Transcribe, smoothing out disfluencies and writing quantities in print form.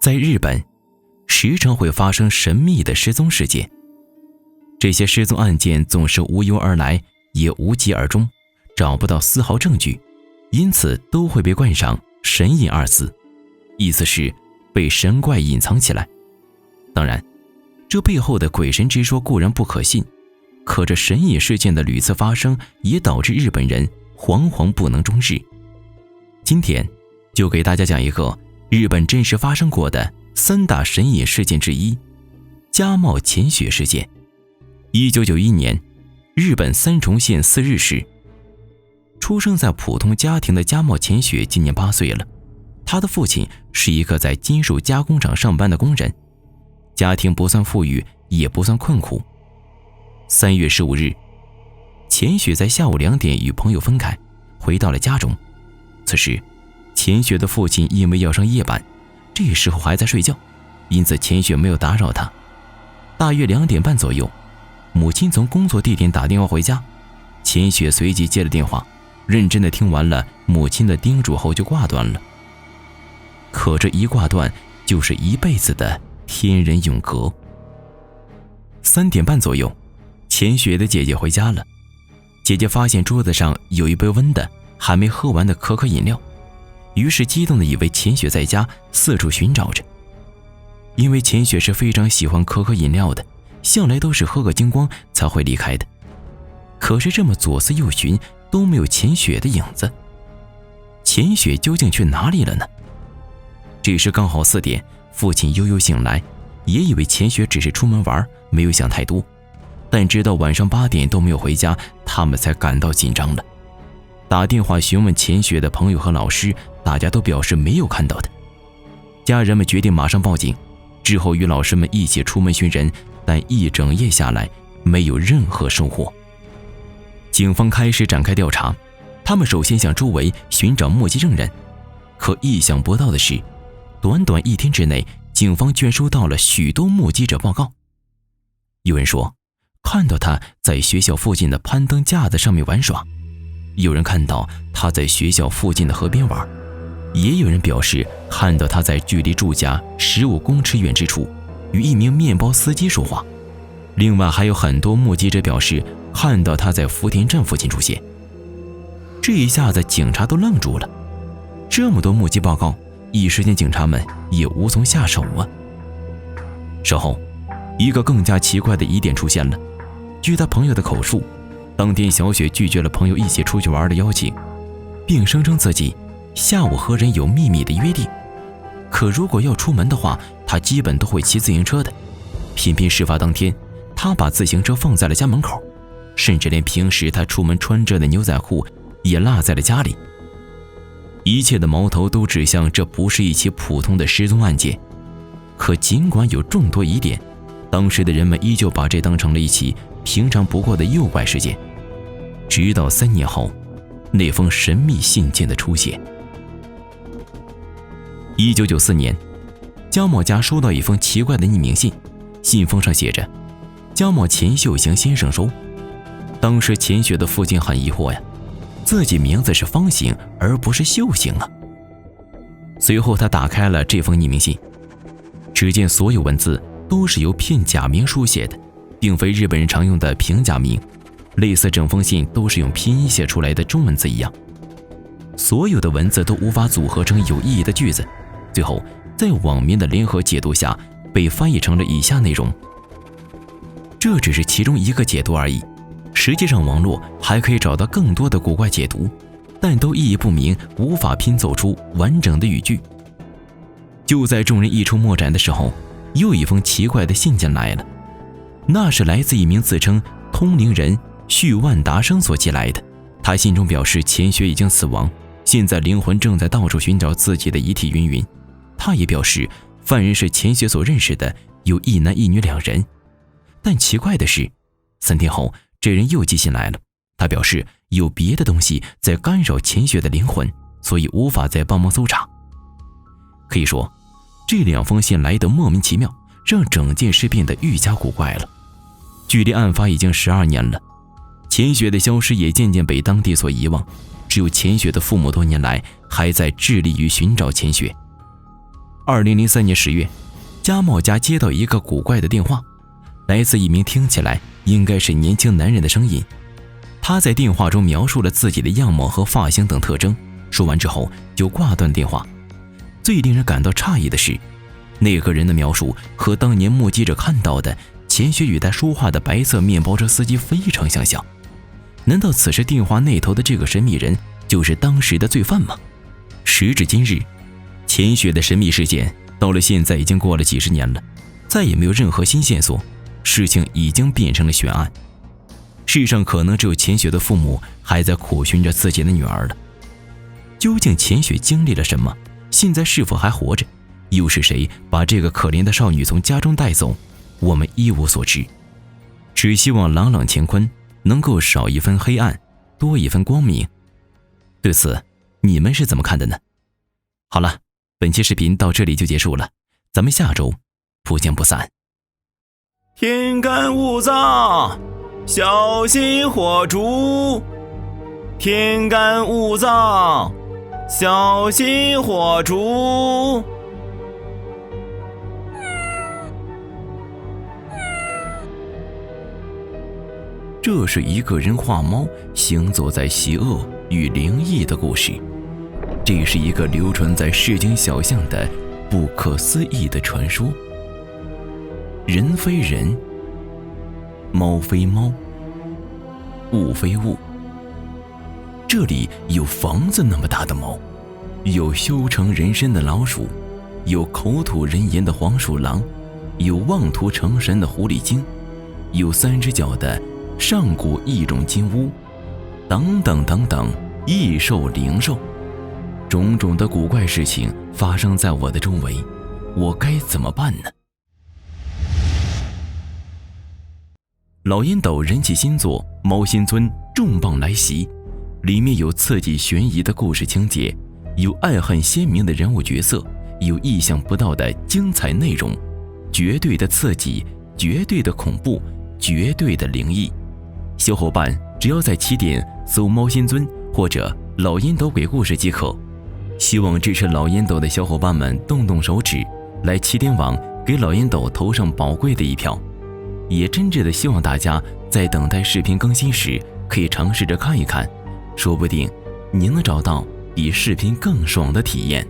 在日本，时常会发生神秘的失踪事件。这些失踪案件总是无由而来，也无疾而终，找不到丝毫证据，因此都会被冠上神隐二字，意思是被神怪隐藏起来。当然，这背后的鬼神之说固然不可信，可这神隐事件的屡次发生，也导致日本人惶惶不能终日。今天就给大家讲一个日本真实发生过的3大神隐事件之一——加茂潜雪事件。1991年，日本三重县四日市，出生在普通家庭的加茂潜雪今年8岁了。他的父亲是一个在金属加工厂上班的工人，家庭不算富裕，也不算困苦。3月15日，潜雪在下午2点与朋友分开，回到了家中。此时，潜雪的父亲因为要上夜班，这时候还在睡觉，因此潜雪没有打扰他。大约2点半左右，母亲从工作地点打电话回家，潜雪随即接了电话，认真地听完了母亲的叮嘱后就挂断了。可这一挂断，就是一辈子的天人永隔。3点半左右，潜雪的姐姐回家了。姐姐发现桌子上有一杯温的还没喝完的可可饮料，于是激动地以为潜雪在家，四处寻找着。因为潜雪是非常喜欢可可饮料的，向来都是喝个精光才会离开的。可是这么左思右寻，都没有潜雪的影子。潜雪究竟去哪里了呢？这时刚好4点，父亲悠悠醒来，也以为潜雪只是出门玩，没有想太多。但直到晚上8点都没有回家，他们才感到紧张了。打电话询问潜雪的朋友和老师，大家都表示没有看到的。家人们决定马上报警，之后与老师们一起出门寻人，但一整夜下来没有任何收获。警方开始展开调查，他们首先向周围寻找目击证人，可意想不到的是，短短1天之内，警方居然收到了许多目击者报告。有人说看到他在学校附近的攀登架子上面玩耍，有人看到他在学校附近的河边玩，也有人表示看到他在距离住家15公尺远之处与一名面包司机说话。另外还有很多目击者表示看到他在福田站附近出现。这一下子警察都愣住了，这么多目击报告，一时间警察们也无从下手啊。稍后，一个更加奇怪的疑点出现了。据他朋友的口述，当天小雪拒绝了朋友一起出去玩的邀请，并声称自己下午和人有秘密的约定。可如果要出门的话，她基本都会骑自行车的。偏偏事发当天，她把自行车放在了家门口，甚至连平时她出门穿着的牛仔裤也落在了家里。一切的矛头都指向这不是一起普通的失踪案件。可尽管有众多疑点，当时的人们依旧把这当成了一起平常不过的诱拐事件。直到3年后，那封神秘信件的出现。1994年，加茂家收到一封奇怪的匿名信，信封上写着加茂钱秀行先生收。当时钱雪的父亲很疑惑呀，自己名字是方形而不是秀行啊。随后他打开了这封匿名信，只见所有文字都是由片假名书写的，并非日本人常用的平假名，类似整封信都是用拼音写出来的中文字一样。所有的文字都无法组合成有意义的句子，最后在网民的联合解读下被翻译成了以下内容。这只是其中一个解读而已，实际上网络还可以找到更多的古怪解读，但都意义不明，无法拼凑出完整的语句。就在众人一筹莫展的时候，又一封奇怪的信件来了，那是来自一名自称通灵人绪万达生所寄来的。他信中表示钱雪已经死亡，现在灵魂正在到处寻找自己的遗体云云。他也表示犯人是钱雪所认识的，有一男一女2人。但奇怪的是，3天后这人又寄信来了，他表示有别的东西在干扰钱雪的灵魂，所以无法再帮忙搜查。可以说这2封信来得莫名其妙，让整件事变得愈加古怪了。距离案发已经12年了，钱雪的消失也渐渐被当地所遗忘，只有钱雪的父母多年来还在致力于寻找钱雪。2003年10月，加茂家接到一个古怪的电话，来自一名听起来应该是年轻男人的声音。他在电话中描述了自己的样貌和发型等特征，说完之后就挂断电话。最令人感到诧异的是，那个人的描述和当年目击者看到的钱学与他说话的白色面包车司机非常相像。难道此时电话那头的这个神秘人就是当时的罪犯吗？时至今日，钱学的神秘事件到了现在已经过了几十年了，再也没有任何新线索，事情已经变成了悬案。世上可能只有钱学的父母还在苦寻着自己的女儿了。究竟钱学经历了什么？现在是否还活着？又是谁把这个可怜的少女从家中带走？我们一无所知，只希望朗朗乾坤能够少一分黑暗，多一分光明。对此，你们是怎么看的呢？好了，本期视频到这里就结束了，咱们下周不见不散。天干物燥，小心火烛。天干物燥，小心火烛。这是一个人画猫行走在邪恶与灵异的故事，这是一个流传在市井小巷的不可思议的传说。人非人，猫非猫，物非物。这里有房子那么大的猫，有修成人身的老鼠，有口吐人言的黄鼠狼，有妄图成神的狐狸精，有3只脚的上古异种金乌，等等等等，异兽灵兽，种种的古怪事情发生在我的周围，我该怎么办呢？老烟斗人气新作《猫心村》重磅来袭，里面有刺激悬疑的故事情节，有爱恨鲜明的人物角色，有意想不到的精彩内容，绝对的刺激，绝对的恐怖，绝对的灵异。小伙伴只要在起点搜猫心尊或者老烟斗鬼故事即可。希望支持老烟斗的小伙伴们动动手指，来起点网给老烟斗投上宝贵的一票。也真挚的希望大家在等待视频更新时可以尝试着看一看，说不定您能找到比视频更爽的体验。